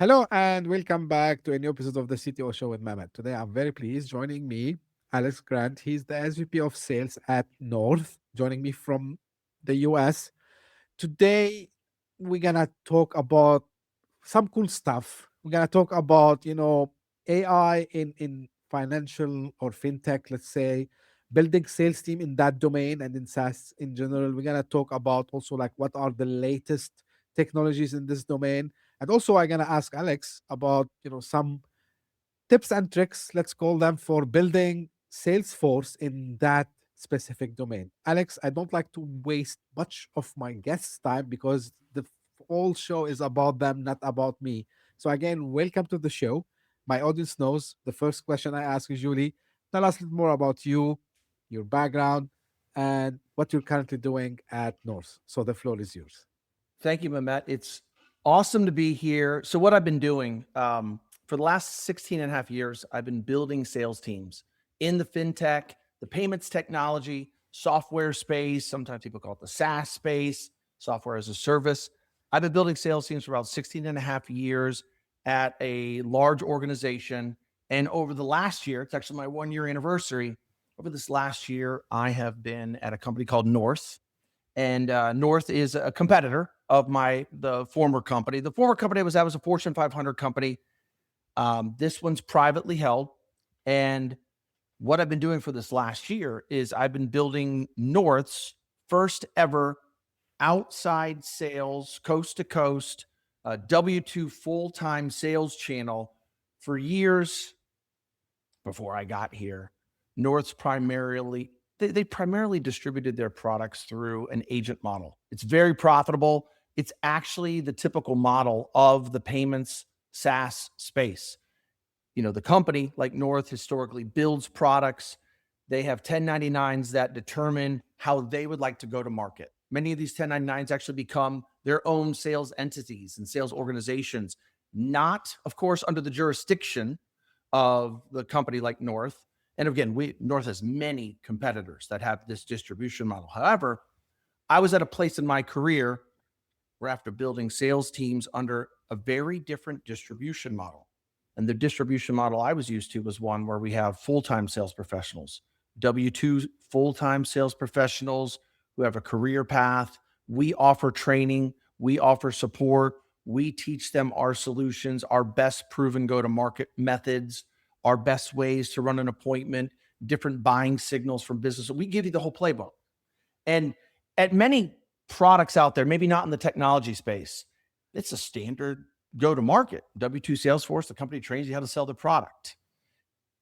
Hello and welcome back to a new episode of the CTO Show with Mehmet. Today I'm very pleased. Joining me, Alex Grant. He's the SVP of Sales at North, joining me from the US. Today we're gonna talk about some cool stuff. We're gonna talk about AI in financial or fintech, let's say, building sales team in that domain and in SaaS in general. We're gonna talk about also like what are the latest technologies in this domain, and also I'm gonna ask Alex about some tips and tricks, let's call them, for building Salesforce in that specific domain. Alex, I don't like to waste much of my guests' time because the whole show is about them, not about me. So, again, welcome to the show. My audience knows the first question I ask usually: tell us a little more about you, your background, and what you're currently doing at North. So, the floor is yours. Thank you, Mehmet. It's awesome to be here. So what I've been doing for the last 16 and a half years, I've been building sales teams in the fintech, the payments technology, software space. Sometimes people call it the SaaS space, software as a service. I've been building sales teams for about 16 and a half years at a large organization. And over the last year, it's actually my 1 year anniversary. Over this last year, I have been at a company called North. And North is a competitor of the former company. The former company was a Fortune 500 company. This one's privately held, and what I've been doing for this last year is I've been building North's first ever outside sales, coast to coast, W2 full-time sales channel. For years before I got here, North's primarily they primarily distributed their products through an agent model. It's very profitable. It's actually the typical model of the payments SaaS space. The company, like North, historically builds products. They have 1099s that determine how they would like to go to market. Many of these 1099s actually become their own sales entities and sales organizations, not, of course, under the jurisdiction of the company like North. And again, North has many competitors that have this distribution model. However, I was at a place in my career where, after building sales teams under a very different distribution model, and the distribution model I was used to was one where we have full-time sales professionals, W2 full-time sales professionals who have a career path. We offer training, we offer support, we teach them our solutions, our best proven go-to-market methods, our best ways to run an appointment, different buying signals from business. We give you the whole playbook. And at many products out there, maybe not in the technology space, it's a standard go-to-market. W2 Salesforce, the company trains you how to sell the product.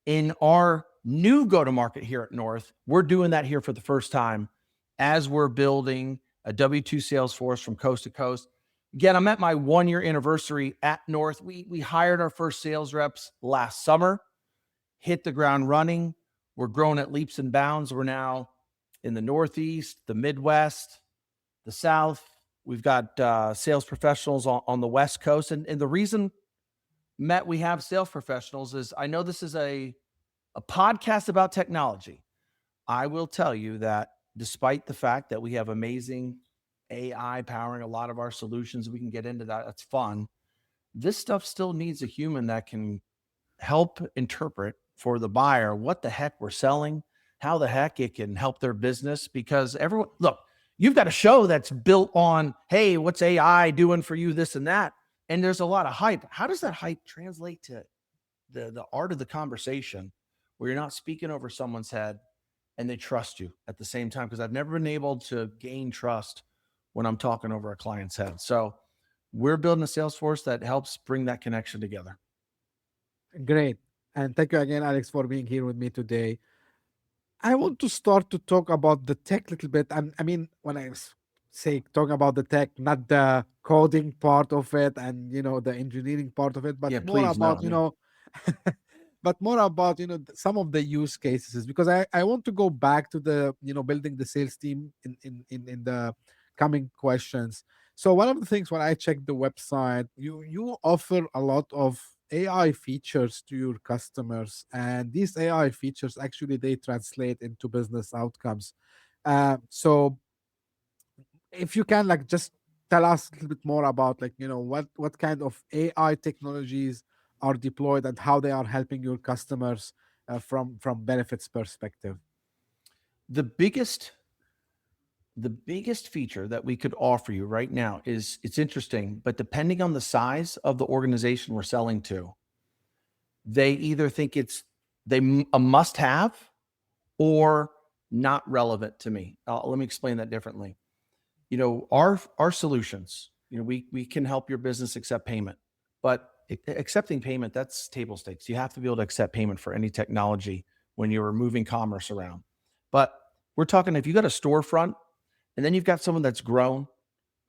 In our new go-to-market here at North, we're doing that here for the first time as we're building a W2 Salesforce from coast to coast. Again, I'm at my 1 year anniversary at North. We hired our first sales reps last summer, hit the ground running. We're growing at leaps and bounds. We're now in the Northeast, the Midwest, the South. We've got sales professionals on the West Coast. And the reason, Matt, we have sales professionals is, I know this is a podcast about technology. I will tell you that despite the fact that we have amazing AI powering a lot of our solutions, we can get into that. That's fun. This stuff still needs a human that can help interpret for the buyer what the heck we're selling, how the heck it can help their business. Because everyone, look, you've got a show that's built on, hey, what's AI doing for you, this and that. And there's a lot of hype. How does that hype translate to the art of the conversation, where you're not speaking over someone's head and they trust you at the same time? Because I've never been able to gain trust when I'm talking over a client's head. So we're building a Salesforce that helps bring that connection together. Great. And thank you again, Alex, for being here with me today. I want to start to talk about the tech a little bit. And I mean, when I say talk about the tech, not the coding part of it and the engineering part of it, but Yeah, more please, about no. Yeah. but more about some of the use cases, because I want to go back to the building the sales team in the coming questions. So one of the things, when I checked the website, you offer a lot of AI features to your customers, and these AI features actually they translate into business outcomes. So if you can, like, just tell us a little bit more about, like, what kind of AI technologies are deployed and how they are helping your customers from benefits perspective. The biggest feature that we could offer you right now is, it's interesting, but depending on the size of the organization we're selling to, they either think it's a must have or not relevant to me. Let me explain that differently. Our solutions, we can help your business accept payment, but accepting payment, that's table stakes. You have to be able to accept payment for any technology when you're moving commerce around. But we're talking, if you got a storefront and then you've got someone that's grown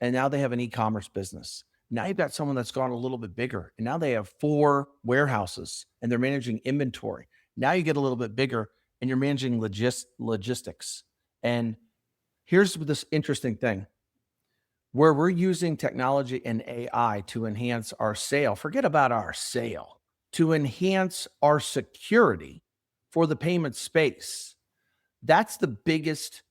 and now they have an e-commerce business. Now you've got someone that's gone a little bit bigger and now they have 4 warehouses and they're managing inventory. Now you get a little bit bigger and you're managing logistics. And here's this interesting thing. Where we're using technology and AI to enhance our sale, forget about our sale, to enhance our security for the payment space. That's the biggest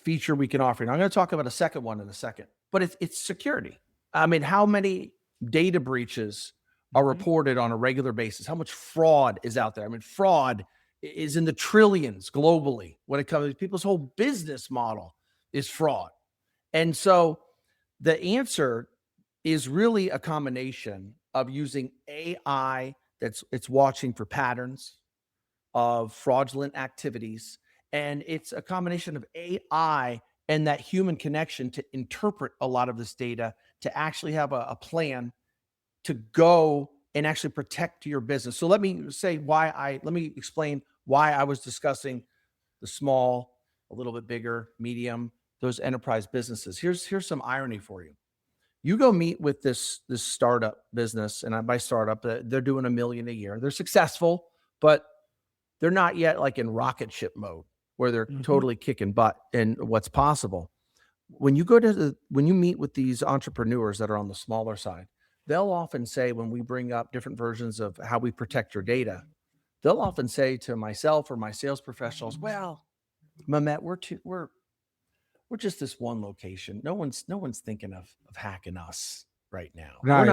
feature we can offer. And I'm going to talk about a second one in a second, but it's security. I mean, how many data breaches are reported on a regular basis? How much fraud is out there? I mean, fraud is in the trillions globally when it comes to people's whole business model is fraud. And so the answer is really a combination of using AI it's watching for patterns of fraudulent activities. And it's a combination of AI and that human connection to interpret a lot of this data, to actually have a plan to go and actually protect your business. So let me explain why I was discussing the small, a little bit bigger, medium, those enterprise businesses. Here's some irony for you. You go meet with this startup business, and by startup, they're doing $1 million a year. They're successful, but they're not yet like in rocket ship mode where they're totally kicking butt in what's possible. When you meet with these entrepreneurs that are on the smaller side, they'll often say, when we bring up different versions of how we protect your data, they'll often say to myself or my sales professionals, "Well, Mehmet, we're just this one location. No one's thinking of hacking us right now. Right.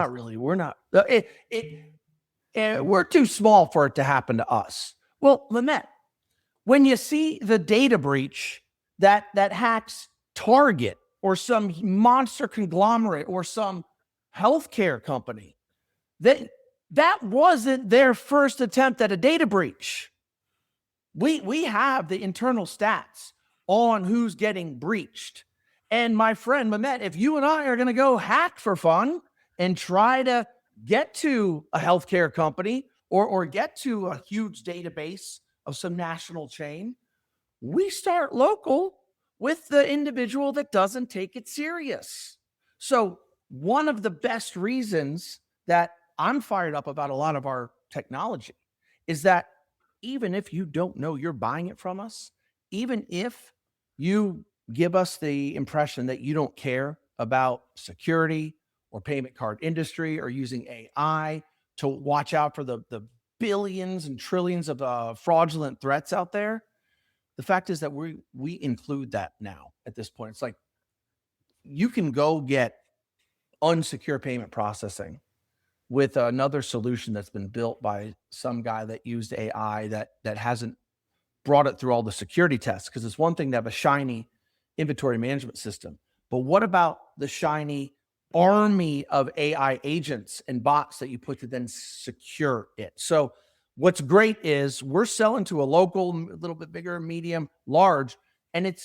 We're too small for it to happen to us." Well, Mehmet, when you see the data breach that hacks Target or some monster conglomerate or some healthcare company, that wasn't their first attempt at a data breach. We have the internal stats on who's getting breached. And my friend Mehmet, if you and I are going to go hack for fun and try to get to a healthcare company or get to a huge database of some national chain, we start local with the individual that doesn't take it serious. So one of the best reasons that I'm fired up about a lot of our technology is that even if you don't know you're buying it from us, even if you give us the impression that you don't care about security or payment card industry or using AI to watch out for the billions and trillions of fraudulent threats out there, the fact is that we include that now at this point. It's like you can go get unsecure payment processing with another solution that's been built by some guy that used AI that hasn't brought it through all the security tests. Because it's one thing to have a shiny inventory management system, but what about the shiny army of AI agents and bots that you put to then secure it? So what's great is we're selling to a local, a little bit bigger, medium, large, and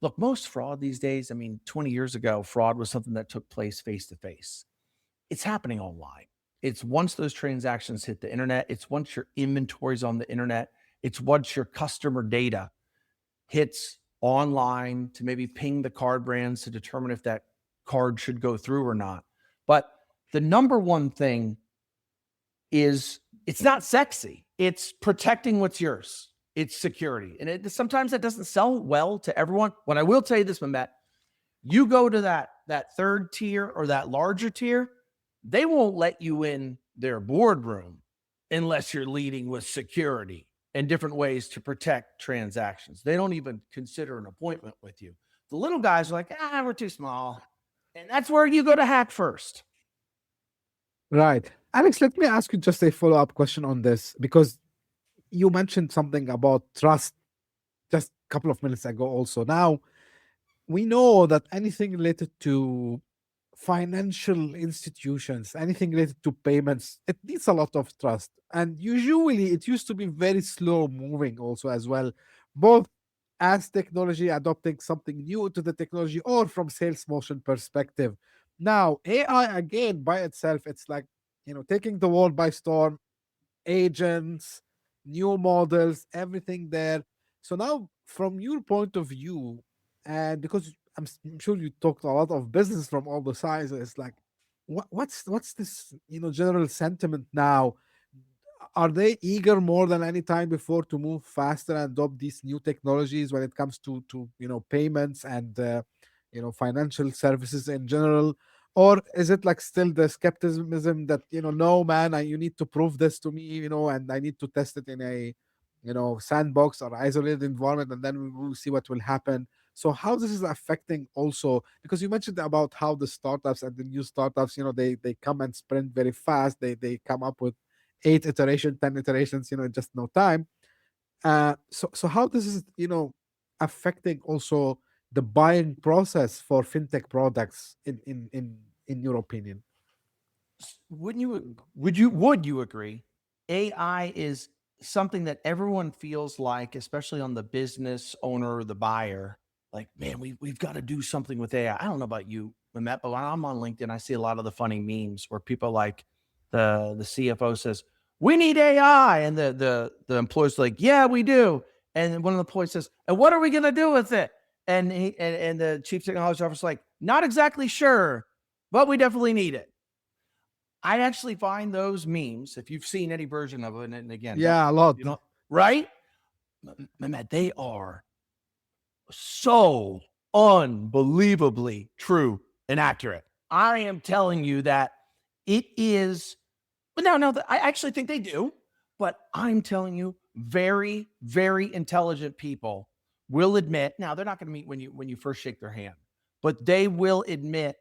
look, most fraud these days, I mean, 20 years ago, fraud was something that took place face to face. It's happening online. It's once those transactions hit the internet, it's once your inventory's on the internet, it's once your customer data hits online to maybe ping the card brands to determine if that card should go through or not. But the number one thing is, it's not sexy. It's protecting what's yours. It's security. And sometimes that doesn't sell well to everyone. What I will tell you this, Mehmet, you go to that third tier or that larger tier, they won't let you in their boardroom unless you're leading with security and different ways to protect transactions. They don't even consider an appointment with you. The little guys are like, we're too small. And that's where you go to hack first. Right. Alex, let me ask you just a follow-up question on this, because you mentioned something about trust just a couple of minutes ago also. Now, we know that anything related to financial institutions, anything related to payments, it needs a lot of trust. And usually it used to be very slow moving also as well, both as technology adopting something new to the technology or from sales motion perspective. Now, AI again by itself, it's like, taking the world by storm, agents, new models, everything there. So now, from your point of view, and because I'm sure you talked a lot of business from all the sides, it's like, what's this general sentiment now? Are they eager more than any time before to move faster and adopt these new technologies when it comes to payments and financial services in general? Or is it like still the skepticism that no man, you need to prove this to me, and I need to test it in a sandbox or isolated environment, and then we will see what will happen? So how this is affecting also, because you mentioned about how the startups and the new startups, they come and sprint very fast, they come up with 8 iteration, 10 iterations, in just no time. So how this is affecting also the buying process for fintech products in your opinion? Would you agree? AI is something that everyone feels like, especially on the business owner or the buyer, like, man, we've got to do something with AI. I don't know about you, Mehmet, but when I'm on LinkedIn, I see a lot of the funny memes where people like the CFO says, "We need AI," and the employee's like, "Yeah, we do." And then one of the employees says, "And what are we gonna do with it?" And the chief technology officer's like, "Not exactly sure, but we definitely need it." I actually find those memes, if you've seen any version of it, and again, don't Yeah, a lot. you know, right? Mehmet, they are so unbelievably true and accurate. I am telling you that it is. But no, I actually think they do. But I'm telling you, very, very intelligent people will admit. Now they're not going to meet when you first shake their hand, but they will admit,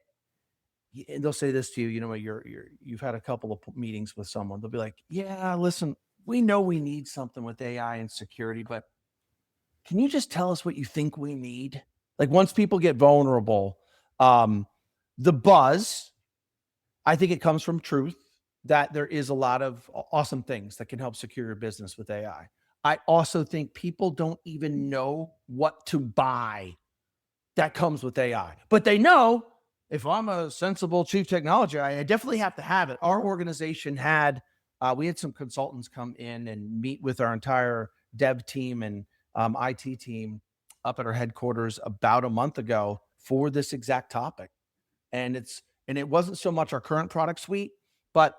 and they'll say this to you. You know, you've had a couple of meetings with someone. They'll be like, "Yeah, listen, we know we need something with AI and security, but can you just tell us what you think we need?" Like once people get vulnerable, um, the buzz, I think it comes from truth that there is a lot of awesome things that can help secure your business with AI. I also think people don't even know what to buy that comes with AI, but they know if I'm a sensible chief technology, I definitely have to have it. Our organization had, we had some consultants come in and meet with our entire dev team and IT team up at our headquarters about a month ago for this exact topic. And it wasn't so much our current product suite, but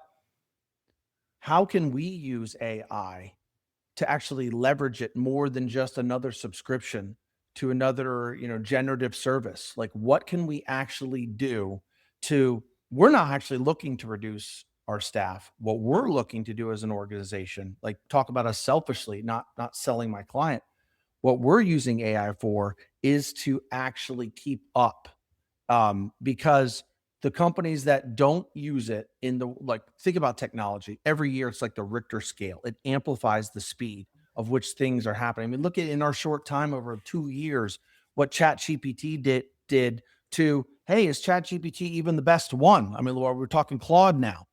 how can we use AI to actually leverage it more than just another subscription to another, generative service? Like what can we actually do to we're not actually looking to reduce our staff. What we're looking to do as an organization, like talk about us selfishly, not selling my client. What we're using AI for is to actually keep up, because the companies that don't use it in the like think about technology every year, it's like the Richter scale. It amplifies the speed of which things are happening. I mean, look at in our short time over 2 years what chat gpt did to, hey, is chat gpt even the best one? I mean, Laura, we're talking Claude now,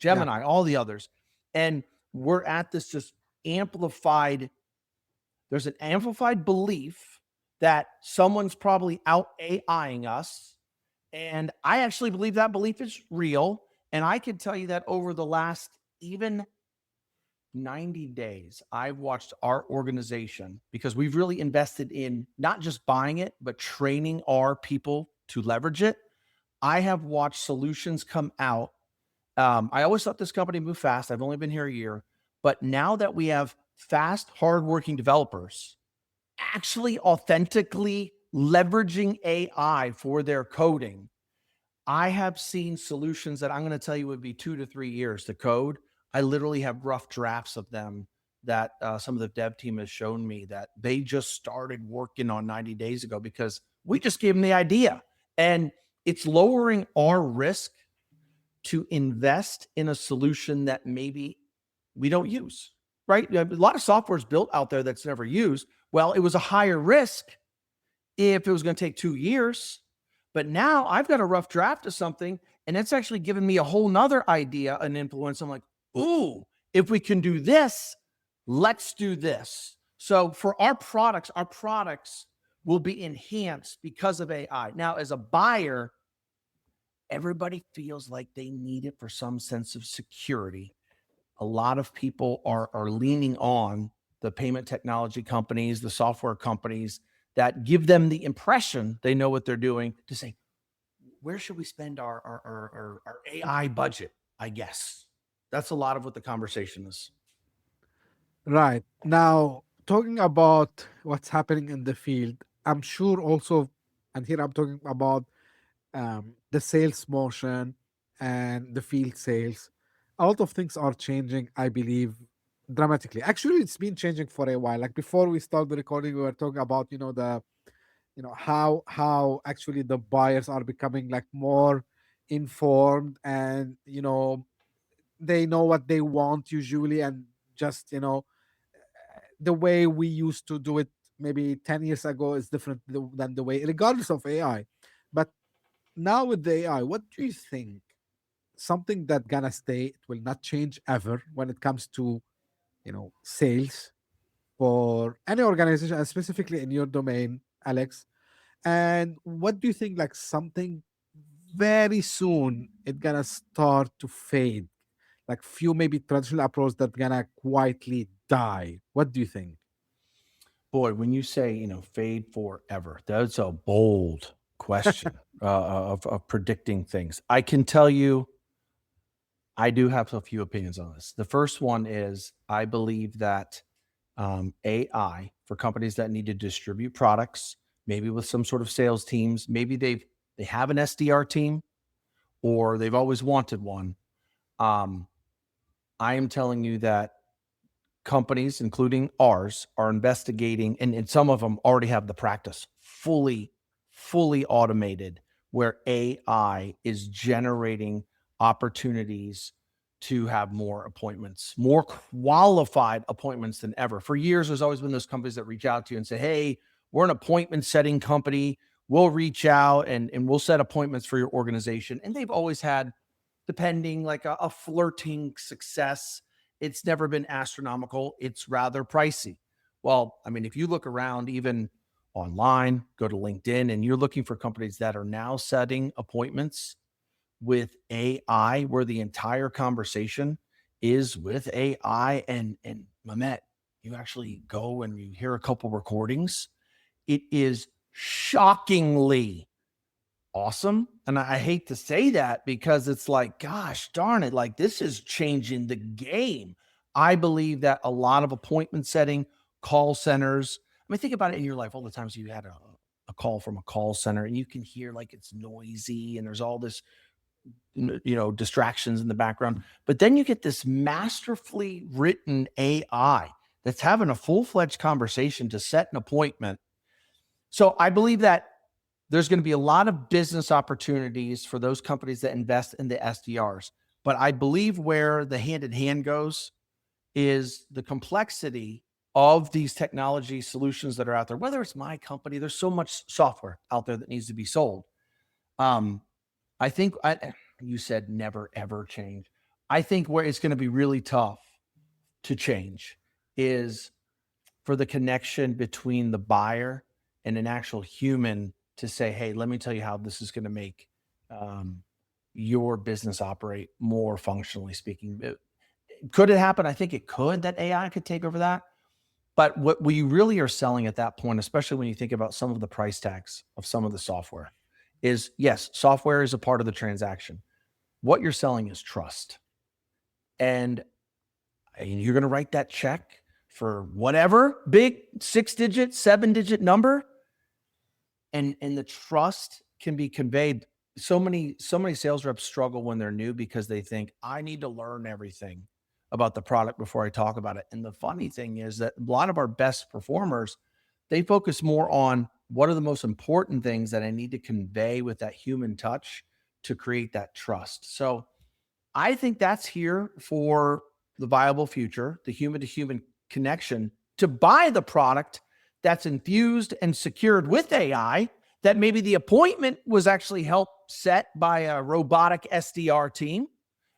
Yeah. Gemini, all the others. And we're at this just amplified, there's an amplified belief that someone's probably out AIing us. And I actually believe that belief is real. And I can tell you that over the last even 90 days, I've watched our organization, because we've really invested in not just buying it, but training our people to leverage it. I have watched solutions come out. I always thought this company moved fast. I've only been here a year. But now that we have fast, hardworking developers actually authentically leveraging AI for their coding, I have seen solutions that I'm going to tell you would be 2 to 3 years to code. I literally have rough drafts of them that some of the dev team has shown me that they just started working on 90 days ago because we just gave them the idea. And it's lowering our risk to invest in a solution that maybe we don't use, right? A lot of software is built out there that's never used. Well, it was a higher risk if it was going to take 2 years. But now I've got a rough draft of something, and it's actually given me a whole nother idea and influence. I'm like, ooh, if we can do this, let's do this. So for our products will be enhanced because of AI. Now, as a buyer, everybody feels like they need it for some sense of security. A lot of people are leaning on the payment technology companies, the software companies that give them the impression they know what they're doing to say, where should we spend our AI budget? I guess that's a lot of what the conversation is. Right. Now, talking about what's happening in the field, I'm sure also, and here I'm talking about the sales motion and the field sales. A lot of things are changing, I believe, dramatically. Actually, it's been changing for a while. Like before we started the recording, we were talking about, how actually the buyers are becoming like more informed, and they know what they want usually, and just the way we used to do it maybe 10 years ago is different than the way, regardless of AI. But now with the AI, what do you think? Something that gonna stay, it will not change ever when it comes to sales for any organization, and specifically in your domain, Alex. And what do you think, like something very soon it gonna start to fade, like few maybe traditional approach that gonna quietly die? What do you think? Boy, when you say, fade forever, that's a bold question of predicting things. I can tell you, I do have a few opinions on this. The first one is I believe that AI for companies that need to distribute products, maybe with some sort of sales teams, maybe they have an SDR team or they've always wanted one. I am telling you that companies, including ours, are investigating, and some of them already have the practice fully automated, where AI is generating opportunities to have more appointments, more qualified appointments than ever. For years, there's always been those companies that reach out to you and say, hey, we're an appointment setting company. We'll reach out and we'll set appointments for your organization. And they've always had, depending, like a flirting success. It's never been astronomical. It's rather pricey. Well, I mean, if you look around, even online, go to LinkedIn, and you're looking for companies that are now setting appointments with AI, where the entire conversation is with AI. And Mehmet, you actually go and you hear a couple recordings. It is shockingly awesome. And I hate to say that because it's like, gosh darn it, like this is changing the game. I believe that a lot of appointment setting, call centers, I mean, think about it in your life, all the times you had a call from a call center and you can hear like it's noisy and there's all this, distractions in the background. But then you get this masterfully written AI that's having a full-fledged conversation to set an appointment. So I believe that there's going to be a lot of business opportunities for those companies that invest in the SDRs. But I believe where the hand in hand goes is the complexity of these technology solutions that are out there. Whether it's my company, there's so much software out there that needs to be sold. I think you said never, ever change. I think where it's going to be really tough to change is for the connection between the buyer and an actual human to say, hey, let me tell you how this is going to make your business operate more functionally speaking. Could it happen? I think it could, that AI could take over that. But what we really are selling at that point, especially when you think about some of the price tags of some of the software, is yes, software is a part of the transaction. What you're selling is trust. And you're going to write that check for whatever big 6-digit, 7-digit number. And the trust can be conveyed. So many sales reps struggle when they're new because they think I need to learn everything about the product before I talk about it. And the funny thing is that a lot of our best performers, They focus more on what are the most important things that I need to convey with that human touch to create that trust. So I think that's here for the viable future, the human to human connection to buy the product that's infused and secured with AI, that maybe the appointment was actually helped set by a robotic SDR team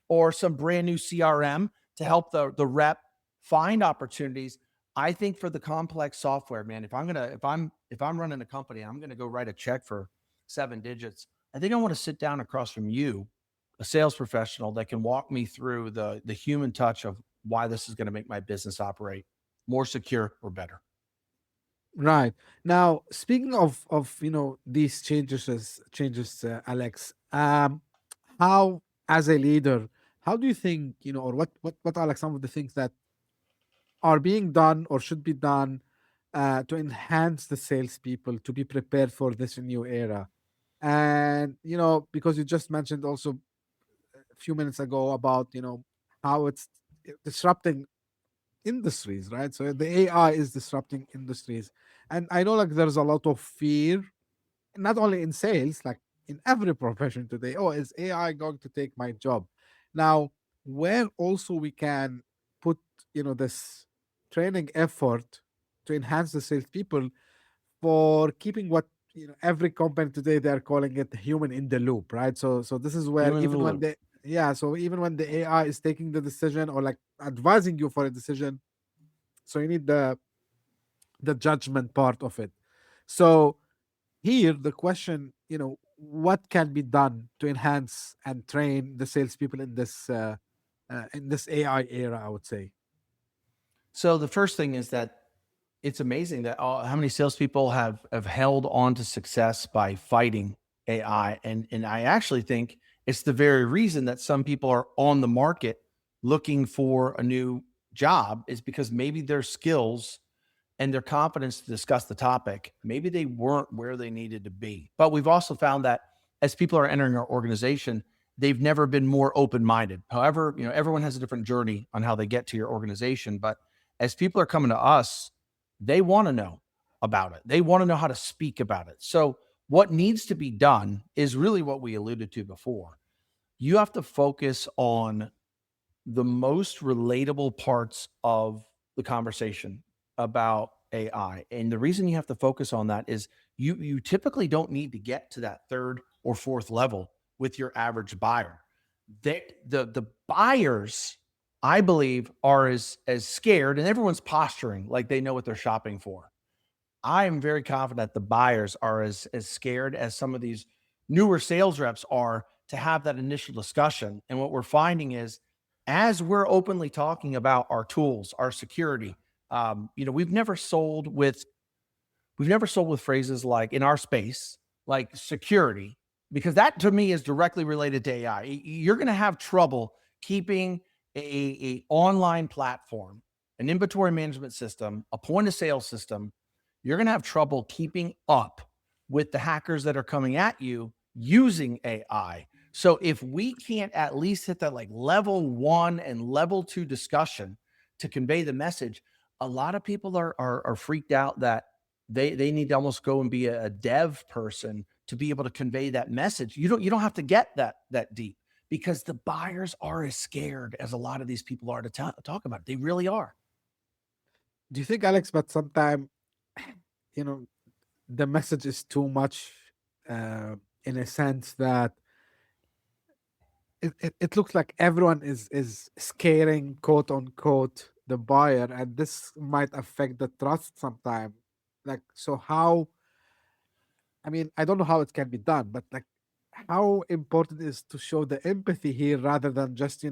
or some brand new CRM to help the rep find opportunities. I think for the complex software, man, if I'm running a company, I'm gonna go write a check for 7 digits. I think I want to sit down across from you, a sales professional that can walk me through the human touch of why this is going to make my business operate more secure or better. Right. Now, speaking of these changes, Alex, how, as a leader, how do you think, or what are like some of the things that are being done or should be done to enhance the salespeople to be prepared for this new era? And because you just mentioned also a few minutes ago about how it's disrupting industries, right? So the AI is disrupting industries, and I know like there's a lot of fear, not only in sales, like in every profession today. Oh, is AI going to take my job? Now, where also we can put this training effort to enhance the salespeople for keeping what every company today they're calling it human in the loop, right? So this is where Human in the even when loop. the yeah, so even when the AI is taking the decision or like advising you for a decision, so you need the judgment part of it. So here the question, what can be done to enhance and train the salespeople in this AI era, I would say. So the first thing is that it's amazing that how many salespeople have held on to success by fighting AI, and I actually think it's the very reason that some people are on the market looking for a new job is because maybe their skills and their confidence to discuss the topic, maybe they weren't where they needed to be. But we've also found that as people are entering our organization, they've never been more open-minded. However, everyone has a different journey on how they get to your organization. But as people are coming to us, they want to know about it. They want to know how to speak about it. So what needs to be done is really what we alluded to before. You have to focus on the most relatable parts of the conversation about AI. And the reason you have to focus on that is you typically don't need to get to that third or fourth level with your average buyer. The buyers, I believe, are as scared, and everyone's posturing like they know what they're shopping for. I am very confident the buyers are as scared as some of these newer sales reps are to have that initial discussion. And what we're finding is, as we're openly talking about our tools, our security, we've never sold with phrases like in our space, like security, because that to me is directly related to AI. You're going to have trouble keeping a online platform, an inventory management system, a point of sale system. You're going to have trouble keeping up with the hackers that are coming at you using AI. So if we can't at least hit that like level 1 and level 2 discussion to convey the message, a lot of people are freaked out that they need to almost go and be a dev person to be able to convey that message. You don't have to get that deep because the buyers are as scared as a lot of these people are to talk about it. They really are. Do you think, Alex, but sometimes you know the message is too much, in a sense that it looks like everyone is scaring, quote unquote, the buyer, and this might affect the trust sometime. Like, so how, I mean, I don't know how it can be done, but like, how important is to show the empathy here rather than just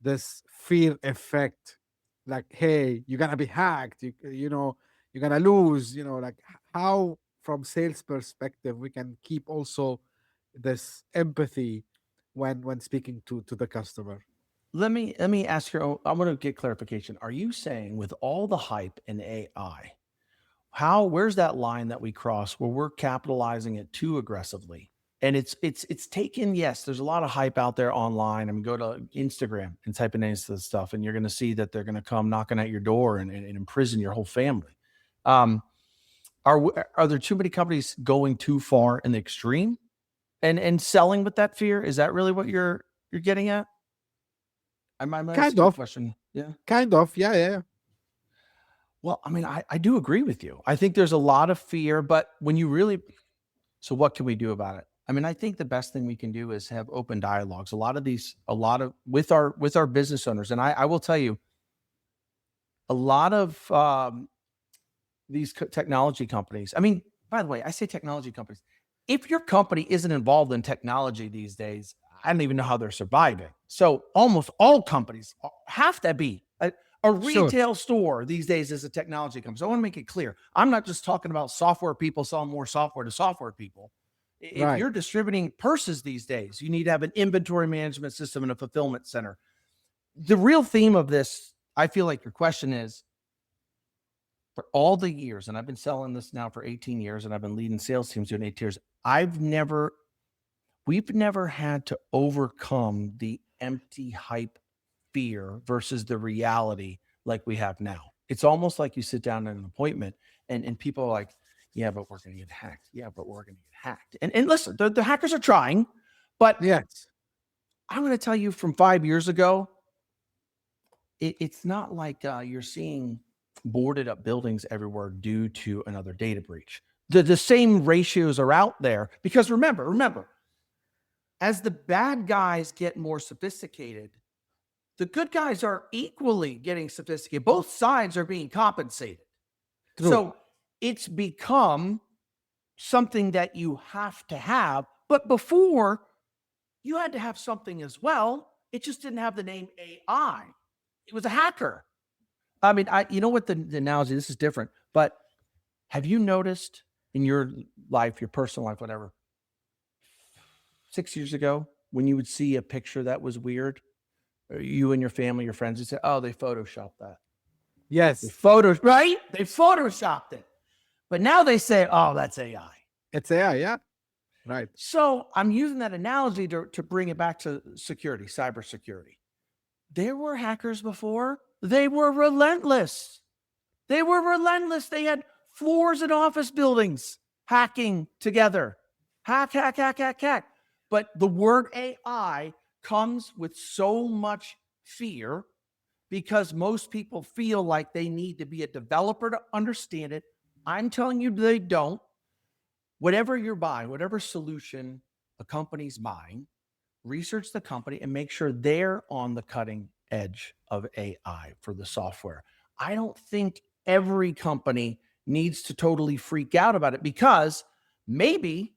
this fear effect, like, hey, you're gonna be hacked, you're gonna lose, like, how from sales perspective we can keep also this empathy when speaking to the customer. Let me ask you. I want to get clarification. Are you saying with all the hype in AI, where's that line that we cross where we're capitalizing it too aggressively? And it's taken, yes, there's a lot of hype out there online. I mean, go to Instagram and type in into this stuff, and you're gonna see that they're gonna come knocking at your door and imprison your whole family. Um, Are there too many companies going too far in the extreme and selling with that fear? Is that really what you're getting at? I might ask Kind you a of, question. Yeah. kind of, yeah, yeah, yeah. Well, I mean, I do agree with you. I think there's a lot of fear, but when you really, so what can we do about it? I mean, I think the best thing we can do is have open dialogues. A lot of with our business owners, and I will tell you, a lot of these technology companies. I mean, by the way, I say technology companies. If your company isn't involved in technology these days, I don't even know how they're surviving. So almost all companies have to be. A Sure, retail store these days is a technology company. So I want to make it clear. I'm not just talking about software people selling more software to software people. If right. you're distributing purses these days, you need to have an inventory management system and a fulfillment center. The real theme of this, I feel like your question is, for all the years, and I've been selling this now for 18 years, and I've been leading sales teams doing 8 years. We've never had to overcome the empty hype fear versus the reality like we have now. It's almost like you sit down at an appointment and people are like, yeah, but we're going to get hacked. Yeah, but we're going to get hacked. And listen, the hackers are trying, but Yes, I'm going to tell you from 5 years ago, it's not like you're seeing boarded up buildings everywhere due to another data breach. The same ratios are out there because remember, as the bad guys get more sophisticated, the good guys are equally getting sophisticated. Both sides are being compensated. true. So it's become something that you have to have. But before, you had to have something as well. It just didn't have the name AI. It was a hacker. I mean, you know what the analogy, this is different, but have you noticed in your life, your personal life, whatever, 6 years ago, when you would see a picture that was weird, you and your family, your friends would say, oh, they photoshopped that. Yes, Right? They photoshopped it. But now they say, oh, that's AI. it's AI, yeah, right. So I'm using that analogy to bring it back to security, cybersecurity. There were hackers before. They were relentless. They were relentless. They had floors in office buildings hacking together. Hack, hack, hack, hack, hack. But the word AI comes with so much fear because most people feel like they need to be a developer to understand it. I'm telling you, they don't. Whatever you're buying, whatever solution a company's buying, research the company and make sure they're on the cutting edge of AI for the software. I don't think every company needs to totally freak out about it because maybe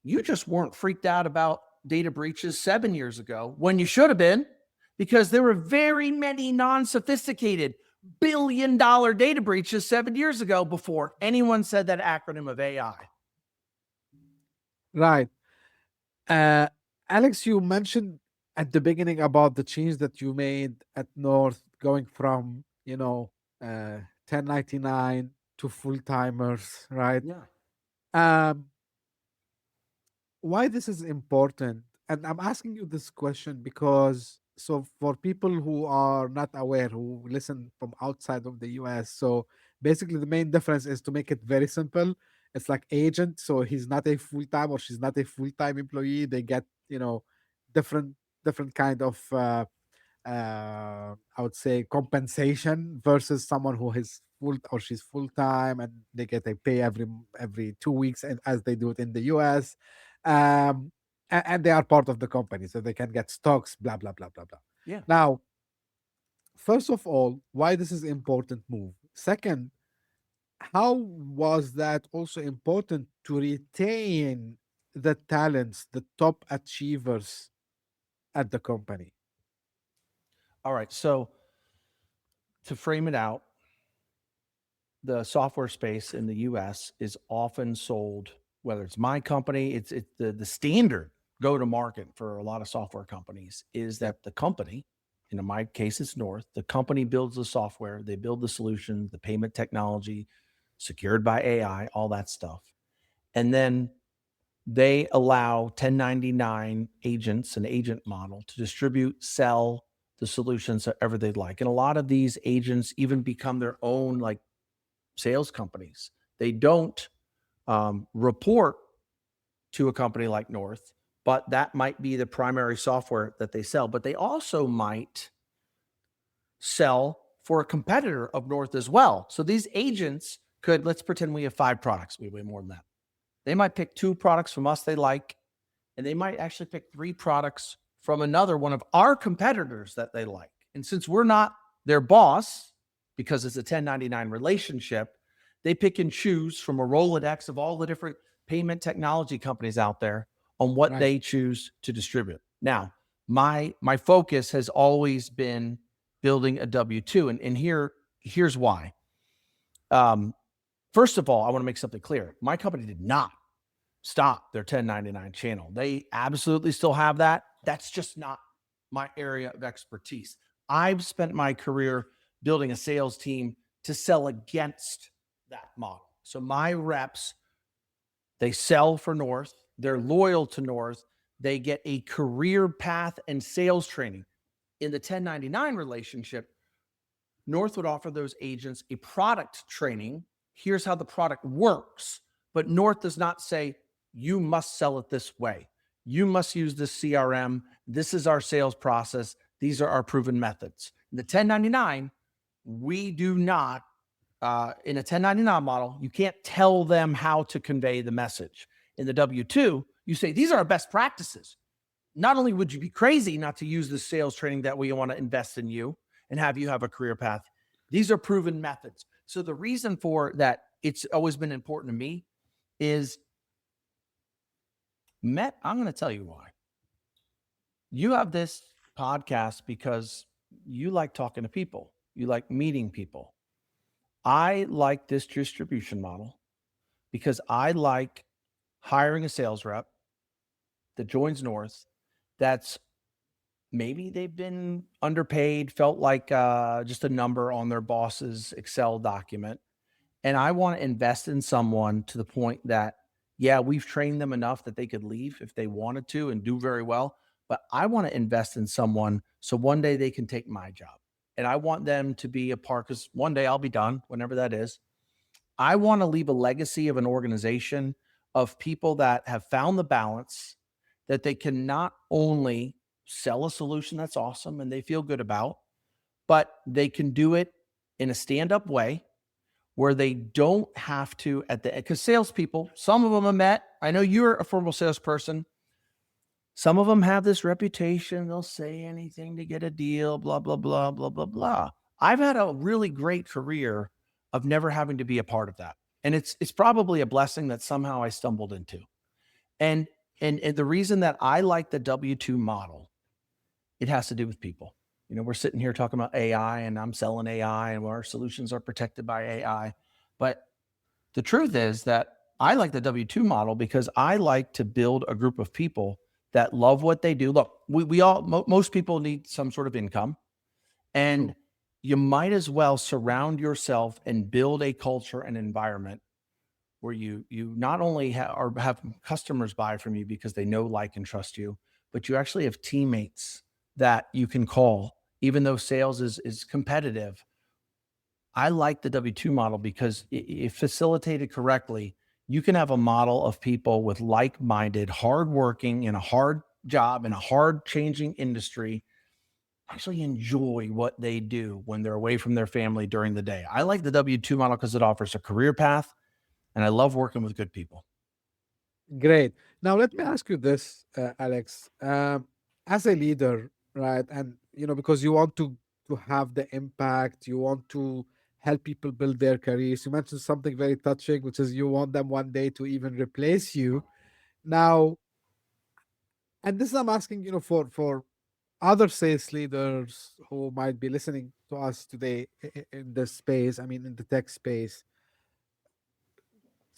you just weren't freaked out about data breaches 7 years ago when you should have been, because there were very many non-sophisticated billion-dollar data breaches 7 years ago before anyone said that acronym of AI. Right. Uh, Alex, you mentioned at the beginning about the change that you made at North, going from, 1099 to full timers, right? Yeah. Um, why this is important? And I'm asking you this question because, so for people who are not aware, who listen from outside of the US, so basically the main difference is to make it very simple. It's like agent, so he's not a full time or she's not a full time employee. They get, different different kind of I would say compensation versus someone who is full or she's full time and they get a pay every 2 weeks, and as they do it in the US. And they are part of the company, so they can get stocks, blah blah blah blah blah. Yeah. Now, first of all, why this is important move. Second, how was that also important to retain the talents, the top achievers at the company? All right. So to frame it out, the software space in the US is often sold, whether it's my company, it's the standard go to market for a lot of software companies is Yep. that the company, in my case, it's North, the company builds the software, they build the solution, the payment technology, secured by AI, all that stuff. And then they allow 1099 agents, an agent model, to distribute, sell the solutions however they'd like. And a lot of these agents even become their own like sales companies. They don't report to a company like North, but that might be the primary software that they sell. But they also might sell for a competitor of North as well. So these agents could, let's pretend we have 5 products. We have way more than that. They might pick 2 products from us they like, and they might actually pick 3 products from another one of our competitors that they like. And since we're not their boss, because it's a 1099 relationship, they pick and choose from a Rolodex of all the different payment technology companies out there on what Right. they choose to distribute. Now, my focus has always been building a W-2, and here's why. First of all, I want to make something clear. My company did not stop their 1099 channel. They absolutely still have that. That's just not my area of expertise. I've spent my career building a sales team to sell against that model. So my reps, they sell for North, they're loyal to North, they get a career path and sales training. In the 1099 relationship, North would offer those agents a product training. Here's how the product works. But North does not say, you must sell it this way. You must use this CRM. This is our sales process. These are our proven methods. In the 1099, we do not, in a 1099 model, you can't tell them how to convey the message. In the W-2, you say, these are our best practices. Not only would you be crazy not to use the sales training that we want to invest in you and have you have a career path, these are proven methods. So the reason for that, it's always been important to me is, Met, I'm going to tell you why. You have this podcast because you like talking to people. You like meeting people. I like this distribution model because I like hiring a sales rep that joins North that's maybe they've been underpaid, felt like just a number on their boss's Excel document. And I want to invest in someone to the point that, yeah, we've trained them enough that they could leave if they wanted to and do very well. But I want to invest in someone so one day they can take my job. And I want them to be a part, because one day I'll be done, whenever that is. I want to leave a legacy of an organization of people that have found the balance that they can not only sell a solution that's awesome and they feel good about, but they can do it in a stand-up way where they don't have to because salespeople, some of them are met. I know you're a formal salesperson. Some of them have this reputation. They'll say anything to get a deal, blah, blah, blah, blah, blah, blah. I've had a really great career of never having to be a part of that. And it's probably a blessing that somehow I stumbled into. And the reason that I like the W-2 model, it has to do with people. You know, we're sitting here talking about AI and I'm selling AI and our solutions are protected by AI. But the truth is that I like the W-2 model because I like to build a group of people that love what they do. Look, most people need some sort of income, and you might as well surround yourself and build a culture and environment where you not only have customers buy from you because they know, like, and trust you, but you actually have teammates that you can call, even though sales is competitive. I like the W-2 model because if facilitated correctly, you can have a model of people with like-minded, hardworking in a hard job in a hard changing industry actually enjoy what they do when they're away from their family during the day. I like the W-2 model because it offers a career path, and I love working with good people. Great. Now let me ask you this, Alex. As a leader, right, and because you want to have the impact, you want to help people build their careers. You mentioned something very touching, which is you want them one day to even replace you. Now, and this I'm asking, for other sales leaders who might be listening to us today in this space. I mean, in the tech space.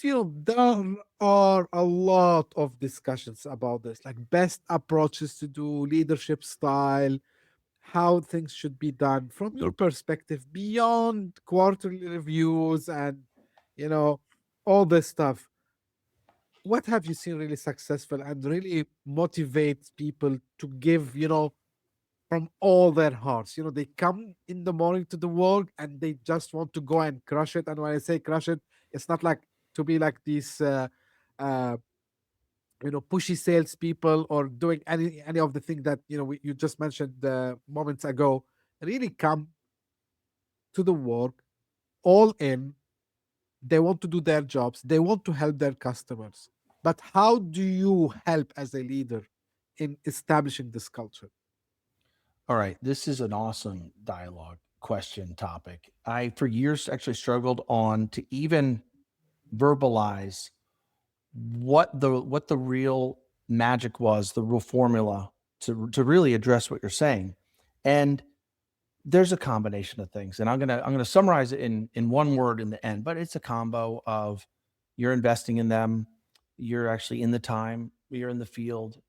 There are a lot of discussions about this, like best approaches to do leadership style, how things should be done from your perspective beyond quarterly reviews and, you know, all this stuff. What have you seen really successful and really motivates people to give, from all their hearts? They come in the morning to the work and they just want to go and crush it. And when I say crush it, it's not like to be like these uh, pushy salespeople or doing any of the thing that you just mentioned moments ago. Really come to the work all in. They want to do their jobs. They want to help their customers. But how do you help as a leader in establishing this culture? All right. This is an awesome dialogue question topic. I, for years, actually struggled on to even verbalize what the real magic was, the real formula to really address what you're saying. And there's a combination of things. And I'm gonna summarize it in one word in the end, but it's a combo of you're investing in them, you're actually in the time, you're in the field,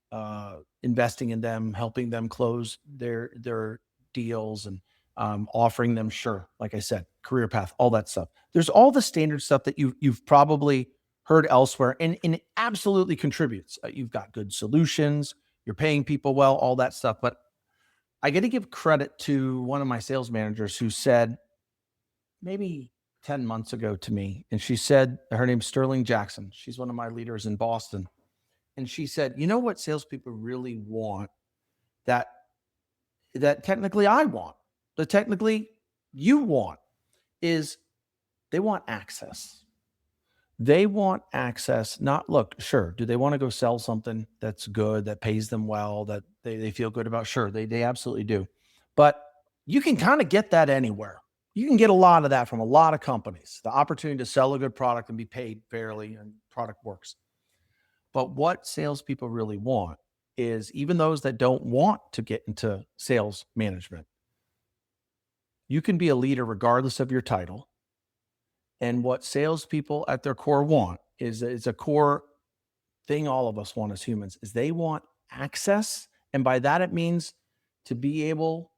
investing in them, helping them close their deals, and offering them, sure, like I said, career path, all that stuff. There's all the standard stuff that you've probably heard elsewhere, and it absolutely contributes. You've got good solutions, you're paying people well, all that stuff. But I got to give credit to one of my sales managers who said maybe 10 months ago to me, and she said, her name's Sterling Jackson. She's one of my leaders in Boston. And she said, you know what salespeople really want that technically I want, that technically you want, is they want access. They want access, not look, sure. Do they want to go sell something that's good, that pays them well, that they feel good about? Sure, they absolutely do. But you can kind of get that anywhere. You can get a lot of that from a lot of companies, the opportunity to sell a good product and be paid fairly, and product works. But what salespeople really want is, even those that don't want to get into sales management, you can be a leader regardless of your title. And what salespeople at their core want is a core thing all of us want as humans, is they want access. And by that, it means to be able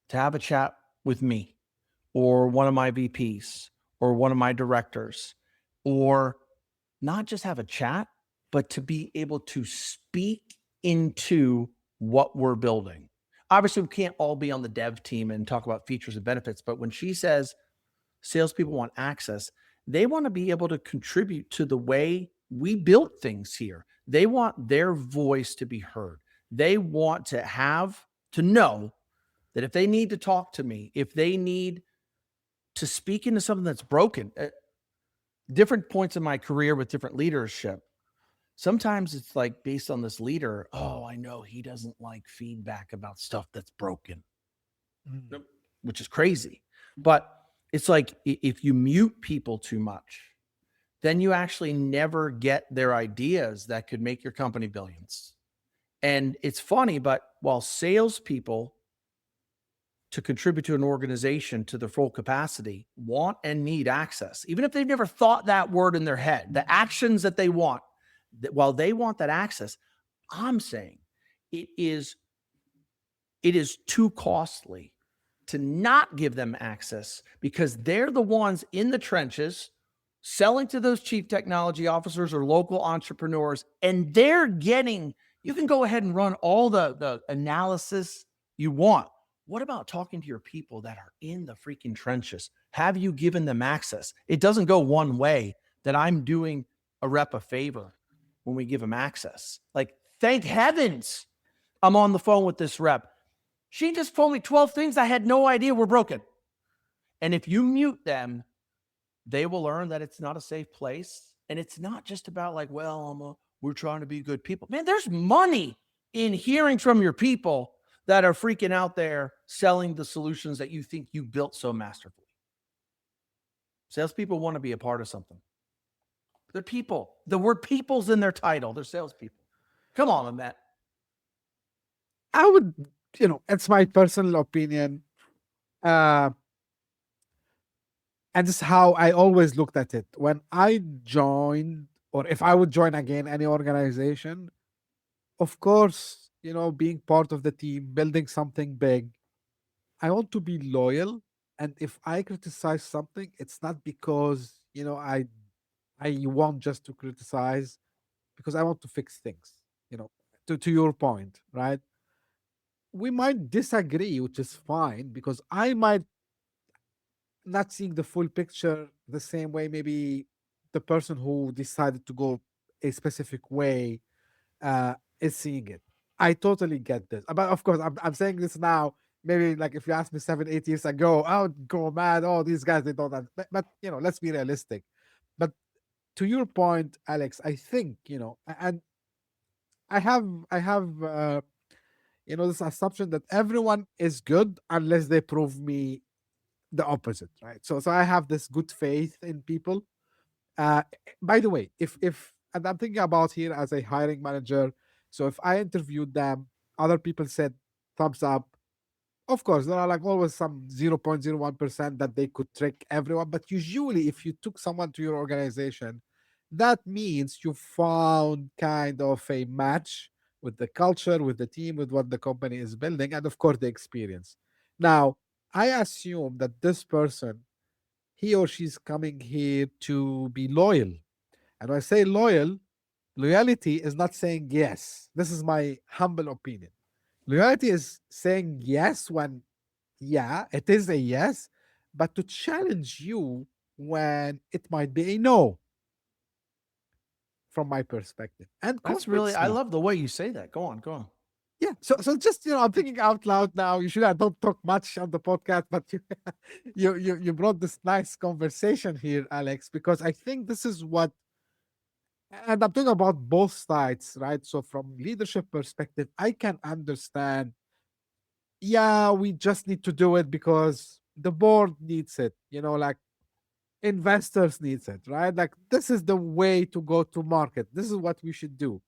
to have a chat with me or one of my VPs or one of my directors, or not just have a chat, but to be able to speak into what we're building. Obviously, we can't all be on the dev team and talk about features and benefits, but when she says salespeople want access, they want to be able to contribute to the way we build things here. They want their voice to be heard. They want to know that if they need to talk to me, if they need to speak into something that's broken, at different points in my career with different leadership, sometimes it's like based on this leader, oh, I know he doesn't like feedback about stuff that's broken, Mm. which is crazy. But it's like if you mute people too much, then you actually never get their ideas that could make your company billions. And it's funny, but while salespeople, to contribute to an organization to their full capacity, want and need access, even if they've never thought that word in their head, the actions that they want, that while they want that access, I'm saying it is too costly to not give them access, because they're the ones in the trenches selling to those chief technology officers or local entrepreneurs, and they're getting, you can go ahead and run all the analysis you want. What about talking to your people that are in the freaking trenches? Have you given them access? It doesn't go one way that I'm doing a rep a favor when we give them access. Like, thank heavens I'm on the phone with this rep. She just told me 12 things I had no idea were broken. And if you mute them, they will learn that it's not a safe place. And it's not just about like, well, we're trying to be good people. Man, there's money in hearing from your people that are freaking out there selling the solutions that you think you built so masterfully. Salespeople want to be a part of something. They're people. The word people's in their title. They're salespeople. Come on, Mehmet. I would, it's my personal opinion. Uh, and this is how I always looked at it. When I joined, or if I would join again any organization, of course, being part of the team, building something big, I want to be loyal. And if I criticize something, it's not because, I want just to criticize, because I want to fix things, to your point, right? We might disagree, which is fine, because I might not seeing the full picture the same way maybe the person who decided to go a specific way is seeing it. I totally get this. But of course, I'm saying this now. Maybe like if you asked me 7, 8 years ago, I would go mad. Oh, these guys, they don't. But let's be realistic. But to your point, Alex, I think and I have this assumption that everyone is good unless they prove me the opposite, right? So I have this good faith in people. Uh, by the way, if and I'm thinking about here as a hiring manager, so if I interviewed them, other people said thumbs up. Of course, there are like always some 0.01% that they could trick everyone, but usually, if you took someone to your organization, that means you found kind of a match with the culture, with the team, with what the company is building, and of course, the experience. Now, I assume that this person, he or she's coming here to be loyal. And when I say loyal, loyalty is not saying yes. This is my humble opinion. Loyalty is saying yes when, yeah, it is a yes, but to challenge you when it might be a no, from my perspective. And That's really, convince I me. love the way you say that. Go on, go on. Yeah. So just I'm thinking out loud now. Usually I don't talk much on the podcast, but you brought this nice conversation here, Alex, because I think this is what, and I'm talking about both sides, right? So from leadership perspective, I can understand, yeah, we just need to do it because the board needs it, like investors needs it, right? Like this is the way to go to market. This is what we should do.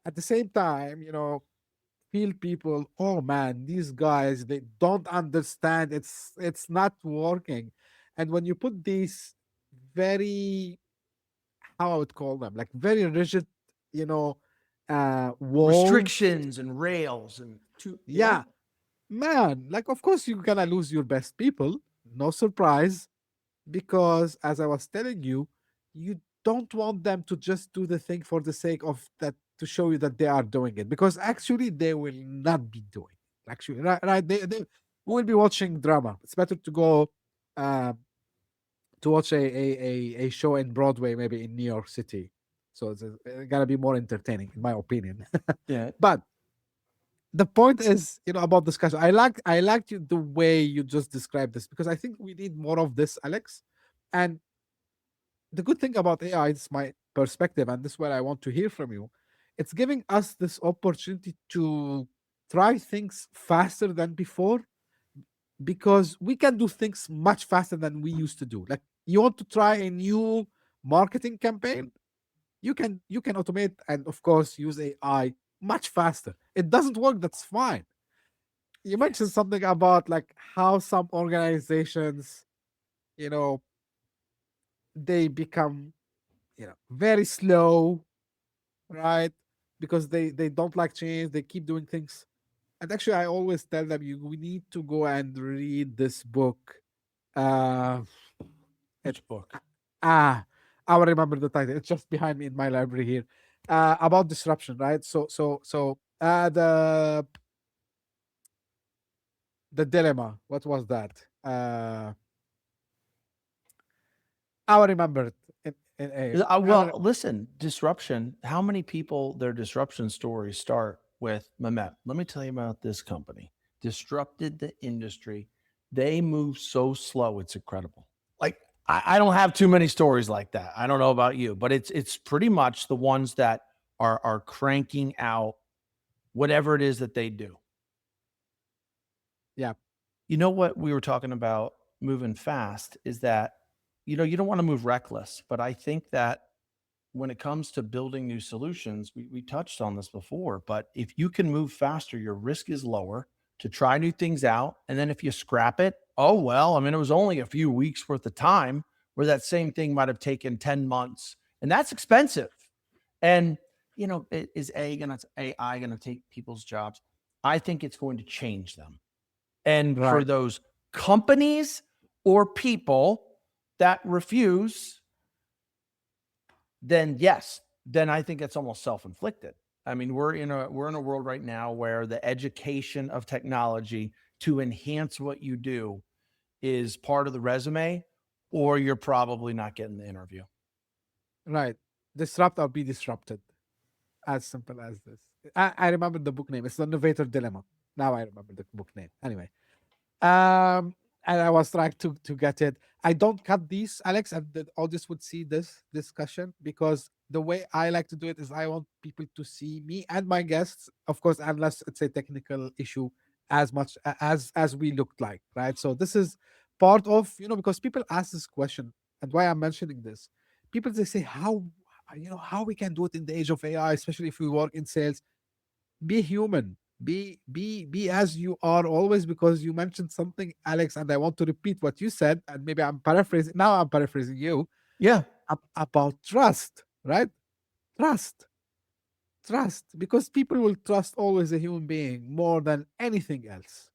At the same time, feel people, oh man, these guys, they don't understand. It's not working. And when you put these very, how I would call them, like very rigid, you know, walls. Restrictions and rails and Yeah, man, like of course you're gonna lose your best people, no surprise, because as I was telling you, you don't want them to just do the thing for the sake of that, to show you that they are doing it, because actually they will not be doing it. Actually, right, they will be watching drama. It's better to go uh, to watch a show in Broadway, maybe in New York City. So it's gonna be more entertaining, in my opinion. yeah. But the point is, about discussion. I liked the way you just described this, because I think we need more of this, Alex. And the good thing about AI, is my perspective, and this is what I want to hear from you. It's giving us this opportunity to try things faster than before, because we can do things much faster than we used to do. Like you want to try a new marketing campaign, you can automate and of course use AI much faster. It doesn't work, that's fine. You mentioned Yes. something about like how some organizations, you know, they become, very slow, right? Because they don't like change, they keep doing things. And actually I always tell them, we need to go and read this book. Uh it Which book? ah I will remember the title. It's just behind me in my library here. About disruption, right? So the dilemma. What was that? I will remember it. Well, listen, disruption. How many people, their disruption stories start with Mehmet? Let me tell you about this company. Disrupted the industry. They move so slow. It's incredible. Like I don't have too many stories like that. I don't know about you, but it's pretty much the ones that are cranking out whatever it is that they do. Yeah, You know what we were talking about moving fast is that, you don't want to move reckless, but I think that when it comes to building new solutions, we touched on this before, but if you can move faster, your risk is lower to try new things out. And then if you scrap it, oh, well, I mean, it was only a few weeks worth of time where that same thing might have taken 10 months. And that's expensive. And, is AI going to take people's jobs? I think it's going to change them. And for right. those companies or people that refuse, then yes, then I think it's almost self-inflicted. I mean, we're in a world right now where the education of technology to enhance what you do is part of the resume, or you're probably not getting the interview. Right. Disrupt or be disrupted. As simple as this. I remember the book name. It's the Innovator Dilemma. Now I remember the book name. Anyway, um, and I was trying to get it. I don't cut these, Alex, and the audience would see this discussion because the way I like to do it is I want people to see me and my guests, of course, unless it's a technical issue, as much as we looked like, right? So this is part of because people ask this question, and why I'm mentioning this, people they say how how we can do it in the age of AI, especially if we work in sales. Be human, be as you are always, because you mentioned something, Alex, and I want to repeat what you said, and maybe I'm paraphrasing you Yeah. about trust, right? trust Trust, because people will trust always a human being more than anything else.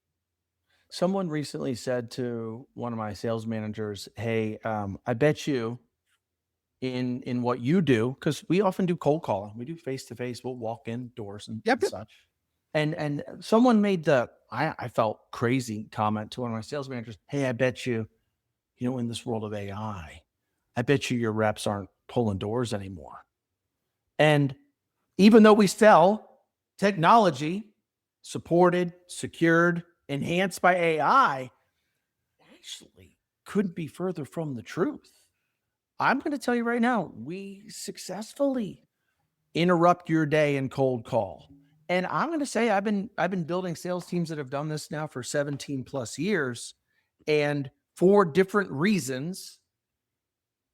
Someone recently said to one of my sales managers, "Hey, I bet you in what you do, because we often do cold calling, we do face to face, we'll walk in doors Yep, and yep. such." And someone made the I felt crazy comment to one of my sales managers, "Hey, I bet you, in this world of AI, I bet you your reps aren't pulling doors anymore." And even though we sell technology supported, secured, enhanced by AI, actually couldn't be further from the truth. I'm going to tell you right now, we successfully interrupt your day and cold call. And I'm going to say I've been building sales teams that have done this now for 17 plus years, and for different reasons,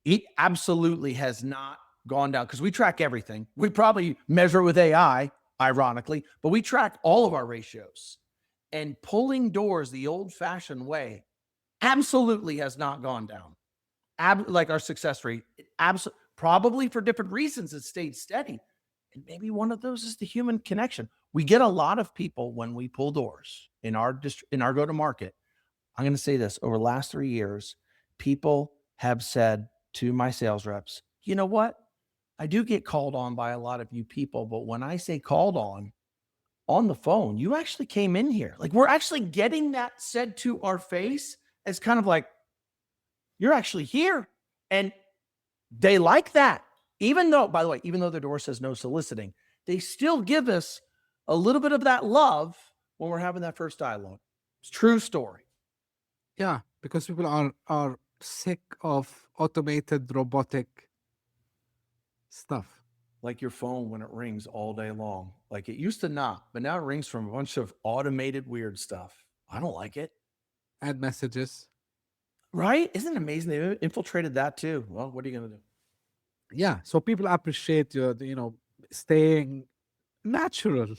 it absolutely has not gone down, because we track everything. We probably measure with AI, ironically, but we track all of our ratios. And pulling doors the old fashioned way absolutely has not gone down. Like our success rate, probably for different reasons, it stayed steady. And maybe one of those is the human connection. We get a lot of people when we pull doors in our go to market. I'm going to say this: over the last 3 years, people have said to my sales reps, "You know what? I do get called on by a lot of you people, but when I say called on the phone, you actually came in here." Like, we're actually getting that said to our face as kind of like, "You're actually here." And they like that. Even though, by the way, even though the door says no soliciting, they still give us a little bit of that love when we're having that first dialogue. It's a true story. Yeah, because people are sick of automated robotic stuff. Like your phone when it rings all day long. Like it used to not, but now it rings from a bunch of automated weird stuff. I don't like it. Add messages. Right? Isn't it amazing they infiltrated that too? Well, what are you going to do? Yeah, so people appreciate staying natural,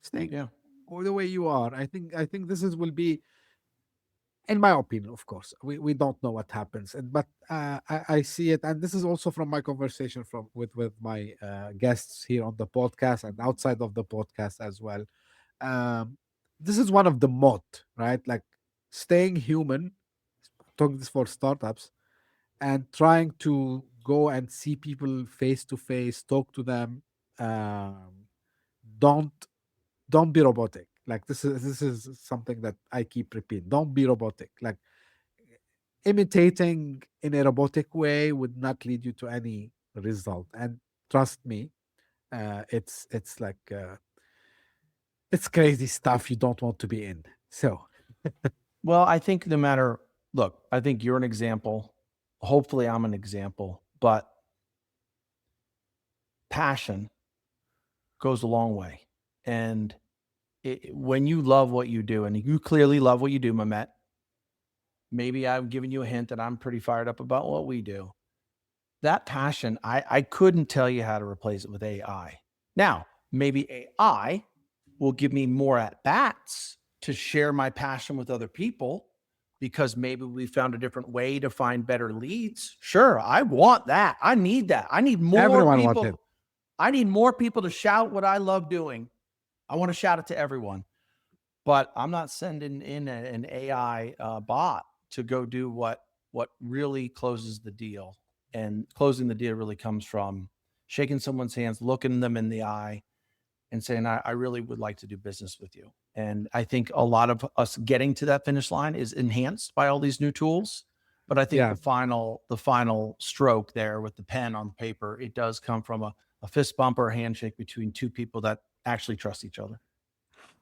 staying Yeah. the way you are. I think this is will be, in my opinion, of course, we don't know what happens, but I see it, and this is also from my conversation with my guests here on the podcast and outside of the podcast as well. um, this is one of the mod, right? Like staying human, talking this for startups, and trying to go and see people face to face, talk to them. Um, don't don't be robotic. Like this is something that I keep repeating. Don't be robotic. Like imitating in a robotic way would not lead you to any result. And trust me, it's like it's crazy stuff you don't want to be in. So Well, I think no matter, look, I think you're an example. Hopefully, I'm an example, but passion goes a long way. And when you love what you do, and you clearly love what you do, Mehmet, maybe I've given you a hint that I'm pretty fired up about what we do. That passion, I couldn't tell you how to replace it with AI. Now, maybe AI will give me more at bats to share my passion with other people, because maybe we found a different way to find better leads. Sure, I want that. I need that. I need more everyone wanted. people. I need more people to shout what I love doing. I want to shout it to everyone, but I'm not sending in an AI bot to go do what really closes the deal. And closing the deal really comes from shaking someone's hands, looking them in the eye, and saying, I really would like to do business with you. And I think a lot of us getting to that finish line is enhanced by all these new tools. But I think Yeah, the final stroke there with the pen on paper, it does come from a fist bump or a handshake between two people that actually trust each other.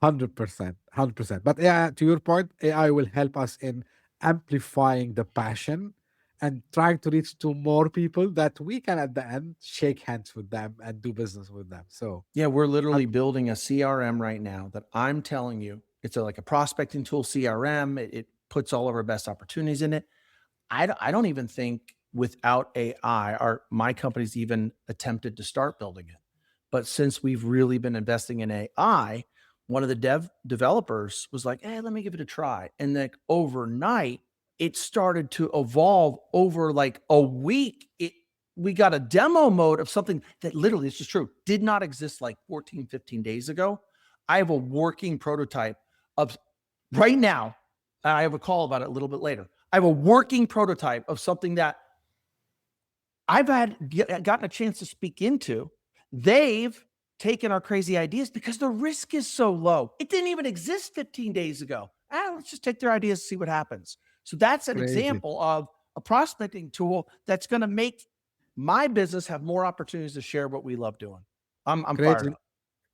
100%, 100%. But yeah, to your point, AI will help us in amplifying the passion and trying to reach to more people that we can at the end shake hands with them and do business with them. So, Yeah, we're literally hun- building a CRM right now that I'm telling you, it's like a prospecting tool CRM. It puts all of our best opportunities in it. I don't even think without AI, my company's even attempted to start building it. But since we've really been investing in AI, one of the developers was like, "Hey, let me give it a try." And like overnight, it started to evolve over like a week. We got a demo mode of something that literally, it's just true, did not exist like 14, 15 days ago. I have a working prototype of right now. I have a call about it a little bit later. I have a working prototype of something that I've gotten a chance to speak into. They've taken our crazy ideas because the risk is so low. It didn't even exist 15 days ago. Let's just take their ideas and see what happens. So that's an crazy, example of a prospecting tool that's going to make my business have more opportunities to share what we love doing. I'm fired crazy, up.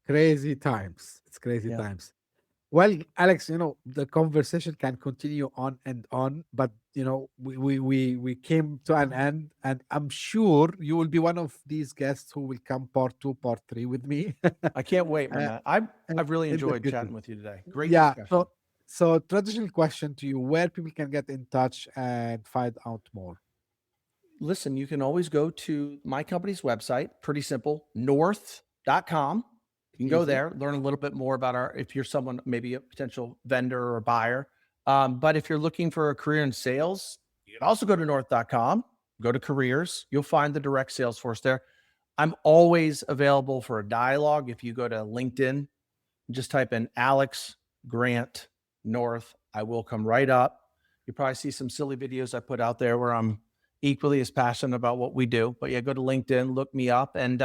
crazy times. It's crazy Yeah. times. Well, Alex, the conversation can continue on and on, but we came to an end, and I'm sure you will be one of these guests who will come part two, part three with me. I can't wait, uh, Mehmet. I've really in the enjoyed future. chatting with you today. Great Yeah. discussion. So traditional question to you: where people can get in touch and find out more? Listen, you can always go to my company's website. Pretty simple, north.com. You can go Easy. there, learn a little bit more about if you're someone, maybe a potential vendor or buyer. But if you're looking for a career in sales, you can also go to north.com, go to careers. You'll find the direct sales force there. I'm always available for a dialogue. If you go to LinkedIn, just type in Alex Grant North. I will come right up. You probably see some silly videos I put out there where I'm equally as passionate about what we do. But yeah, go to LinkedIn, look me up, and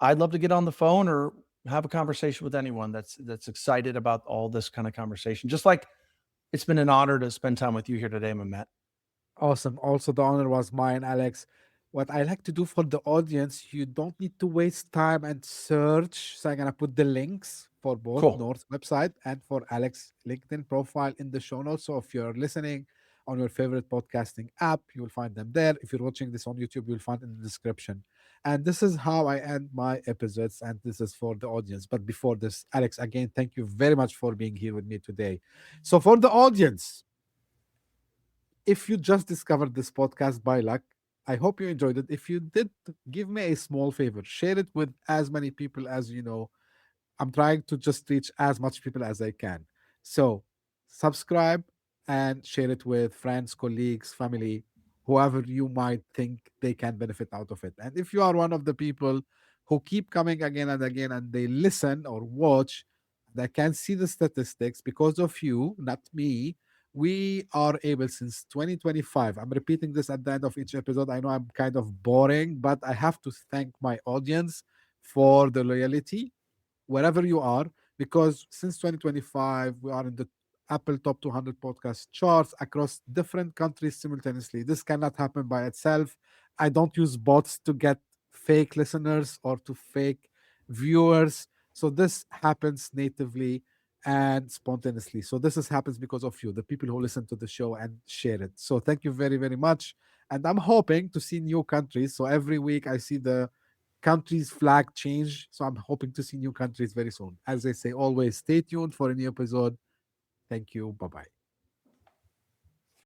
I'd love to get on the phone or have a conversation with anyone that's excited about all this kind of conversation. Just like it's been an honor to spend time with you here today, Mehmet. Awesome. Also, the honor was mine, Alex. What I like to do for the audience, you don't need to waste time and search. So I'm gonna put the links for both Cool. North's website and for Alex LinkedIn profile in the show notes. So if you're listening on your favorite podcasting app, you will find them there. If you're watching this on YouTube, you'll find in the description. And this is how I end my episodes, and this is for the audience. But before this, Alex, again, thank you very much for being here with me today. So for the audience, if you just discovered this podcast by luck, I hope you enjoyed it. If you did, give me a small favor. Share it with as many people as you know. I'm trying to just reach as much people as I can. So subscribe and share it with friends, colleagues, family, whoever you might think they can benefit out of it. And if you are one of the people who keep coming again and again and they listen or watch, and I can see the statistics because of you, not me. We are able since 2025. I'm repeating this at the end of each episode. I know I'm kind of boring, but I have to thank my audience for the loyalty wherever you are, because since 2025, we are in the Apple Top 200 podcast charts across different countries simultaneously. This cannot happen by itself. I don't use bots to get fake listeners or to fake viewers. So this happens natively and spontaneously. So this happens because of you, the people who listen to the show and share it. So thank you very, very much. And I'm hoping to see new countries. So every week I see the countries flag change. So I'm hoping to see new countries very soon. As I say, always stay tuned for a new episode. Thank you. Bye bye.